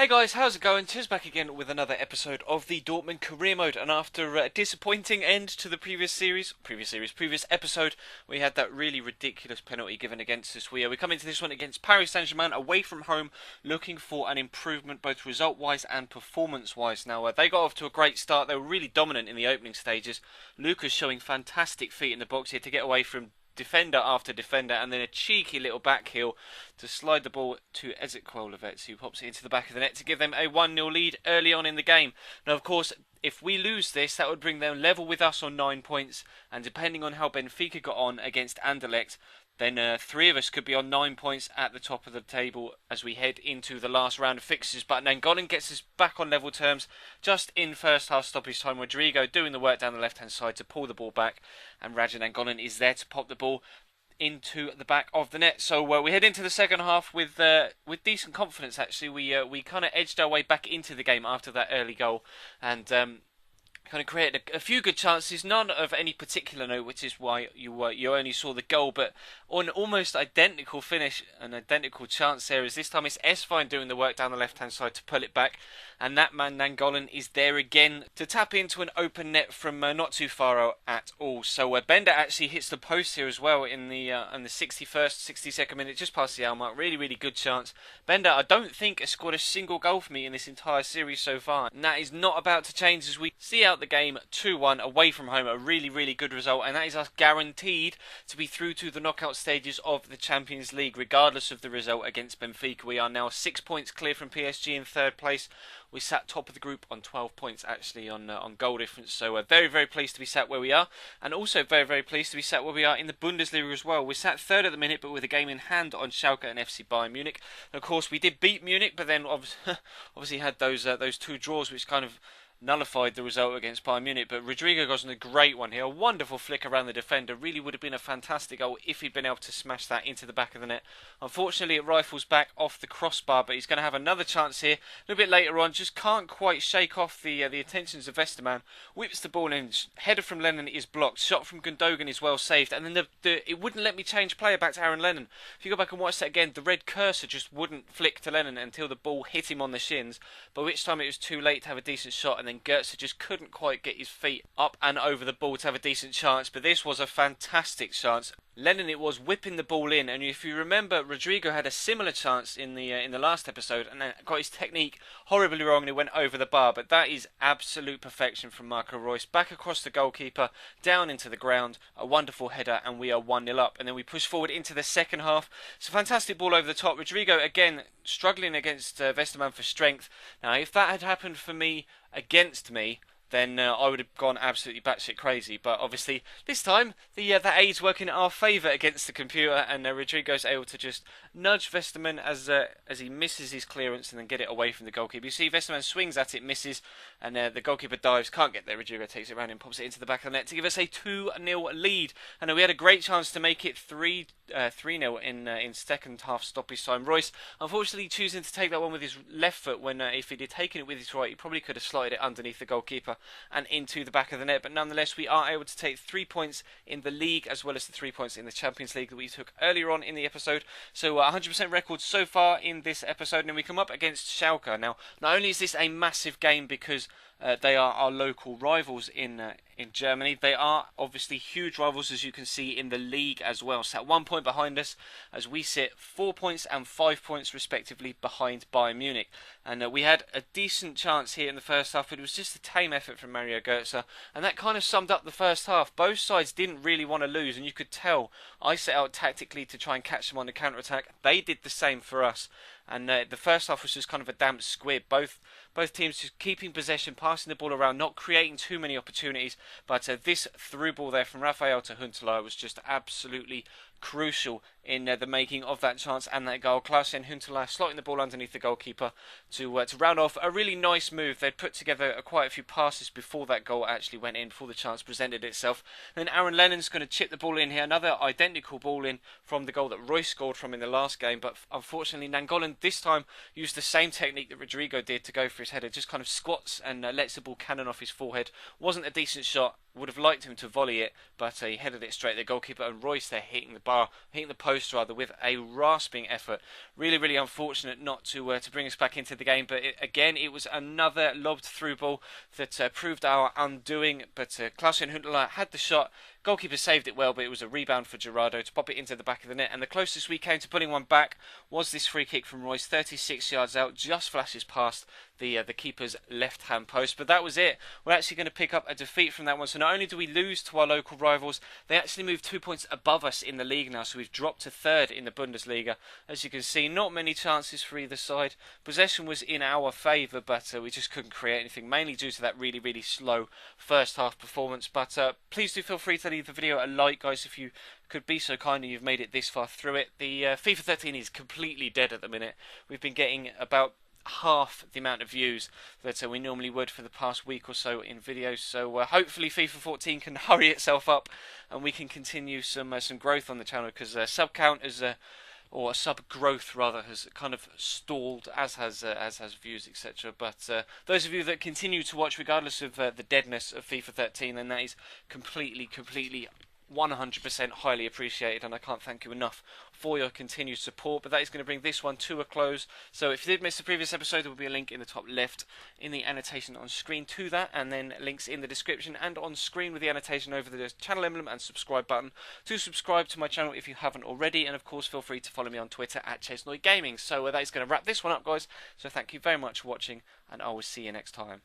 Hey guys, how's it going? Tiz back again with another episode of the Dortmund career mode, and after a disappointing end to the previous episode, we had that really ridiculous penalty given against us. We come into this one against Paris Saint-Germain away from home, looking for an improvement both result-wise and performance-wise. Now they got off to a great start. They were really dominant in the opening stages. Lucas showing fantastic feet in the box here to get away from defender after defender, and then a cheeky little back heel to slide the ball to Ezequiel, who pops it into the back of the net to give them a 1-0 lead early on in the game. Now, of course, if we lose this, that would bring them level with us on 9 points, and depending on how Benfica got on against Anderlecht, then three of us could be on 9 points at the top of the table as we head into the last round of fixtures. But Nangolan gets us back on level terms just in first half stoppage time. Rodrigo doing the work down the left-hand side to pull the ball back, and Raja Nangolan is there to pop the ball into the back of the net. So we head into the second half with decent confidence. Actually, we kind of edged our way back into the game after that early goal, and kind of created a few good chances, none of any particular note, which is why you only saw the goal. But on almost identical finish, an identical chance there, as this time it's Esfine doing the work down the left-hand side to pull it back, and that man Nangolan is there again to tap into an open net from not too far out at all. So Bender actually hits the post here as well in the 61st, 62nd minute, just past the hour mark. Really, really good chance. Bender, I don't think, has scored a single goal for me in this entire series so far, and that is not about to change as we see out the game 2-1 away from home. A really, really good result, and that is us guaranteed to be through to the knockout stages of the Champions League regardless of the result against Benfica. We are now 6 points clear from PSG in third place. We sat top of the group on 12 points actually on goal difference, so very, very pleased to be sat where we are, and also very, very pleased to be sat where we are in the Bundesliga as well. We're sat third at the minute, but with a game in hand on Schalke and FC Bayern Munich. And of course we did beat Munich, but then obviously had those two draws which kind of nullified the result against Bayern Munich. But Rodrigo goes on a great one here, a wonderful flick around the defender. Really would have been a fantastic goal if he'd been able to smash that into the back of the net. Unfortunately it rifles back off the crossbar, but he's going to have another chance here a little bit later on. Just can't quite shake off the attentions of Westerman. Whips the ball in, header from Lennon is blocked, shot from Gundogan is well saved, and then it wouldn't let me change player back to Aaron Lennon. If you go back and watch that again, the red cursor just wouldn't flick to Lennon until the ball hit him on the shins, by which time it was too late to have a decent shot, and then Goetze just couldn't quite get his feet up and over the ball to have a decent chance. But this was a fantastic chance. Lennon, it was, whipping the ball in, and if you remember, Rodrigo had a similar chance in the last episode, and then got his technique horribly wrong and it went over the bar. But that is absolute perfection from Marco Reus, back across the goalkeeper, down into the ground, a wonderful header, and we are 1-0 up. And then we push forward into the second half. It's a fantastic ball over the top. Rodrigo again struggling against Westerman for strength. Now, if that had happened for me against me, then I would have gone absolutely batshit crazy. But obviously, this time, the aid's working in our favour against the computer, and Rodrigo's able to just nudge Westerman as he misses his clearance and then get it away from the goalkeeper. You see Westerman swings at it, misses, and the goalkeeper dives, can't get there. Rodrigo takes it around and pops it into the back of the net to give us a 2-0 lead. And we had a great chance to make it 3-0 in second half stoppage time. Royce unfortunately choosing to take that one with his left foot, when if he'd taken it with his right, he probably could have slotted it underneath the goalkeeper and into the back of the net. But nonetheless, we are able to take 3 points in the league as well as the 3 points in the Champions League that we took earlier on in the episode. So 100% record so far in this episode, and then we come up against Schalke. Now, not only is this a massive game because they are our local rivals in Germany, they are obviously huge rivals, as you can see, in the league as well. So at 1 point behind us, as we sit 4 points and 5 points respectively behind Bayern Munich. And we had a decent chance here in the first half, but it was just a tame effort from Mario Götze, and that kind of summed up the first half. Both sides didn't really want to lose, and you could tell I set out tactically to try and catch them on the counter-attack. They did the same for us. And the first half was just kind of a damp squib. Both teams just keeping possession, passing the ball around, not creating too many opportunities. But this through ball there from Rafael to Huntelaar was just absolutely crucial in the making of that chance and that goal. Klaas-Jan Huntelaar slotting the ball underneath the goalkeeper to round off a really nice move. They'd put together quite a few passes before that goal actually went in, before the chance presented itself. Then Aaron Lennon's going to chip the ball in here. Another identical ball in from the goal that Royce scored from in the last game. But unfortunately, Nangolan this time used the same technique that Rodrigo did to go for his header. Just kind of squats and lets the ball cannon off his forehead. Wasn't a decent shot, would have liked him to volley it, but he headed it straight at the goalkeeper, and Royce there hitting the post rather, with a rasping effort. Really, really unfortunate not to bring us back into the game, but again, it was another lobbed through ball that proved our undoing, but Klaus-Jan Huntelaar had the shot. Goalkeeper saved it well, but it was a rebound for Gerardo to pop it into the back of the net, and the closest we came to putting one back was this free kick from Royce, 36 yards out, just flashes past the keeper's left-hand post. But that was it. We're actually going to pick up a defeat from that one. So not only do we lose to our local rivals, they actually moved 2 points above us in the league now. So we've dropped to third in the Bundesliga. As you can see, not many chances for either side. Possession was in our favour, but we just couldn't create anything, mainly due to that really, really slow first half performance. But please do feel free to leave the video a like, guys, if you could be so kind and you've made it this far through it. The FIFA 13 is completely dead at the minute. We've been getting about half the amount of views that we normally would for the past week or so in videos, so hopefully FIFA 14 can hurry itself up and we can continue some growth on the channel, because sub count is or sub growth rather has kind of stalled, as has views, etc. But those of you that continue to watch regardless of the deadness of FIFA 13, then that is completely 100% highly appreciated, and I can't thank you enough for your continued support. But that is going to bring this one to a close. So if you did miss the previous episode, there will be a link in the top left in the annotation on screen to that, and then links in the description and on screen with the annotation over the channel emblem and subscribe button to subscribe to my channel if you haven't already. And of course, feel free to follow me on Twitter at ChaseNoidGaming. So that is going to wrap this one up, guys. So thank you very much for watching, and I will see you next time.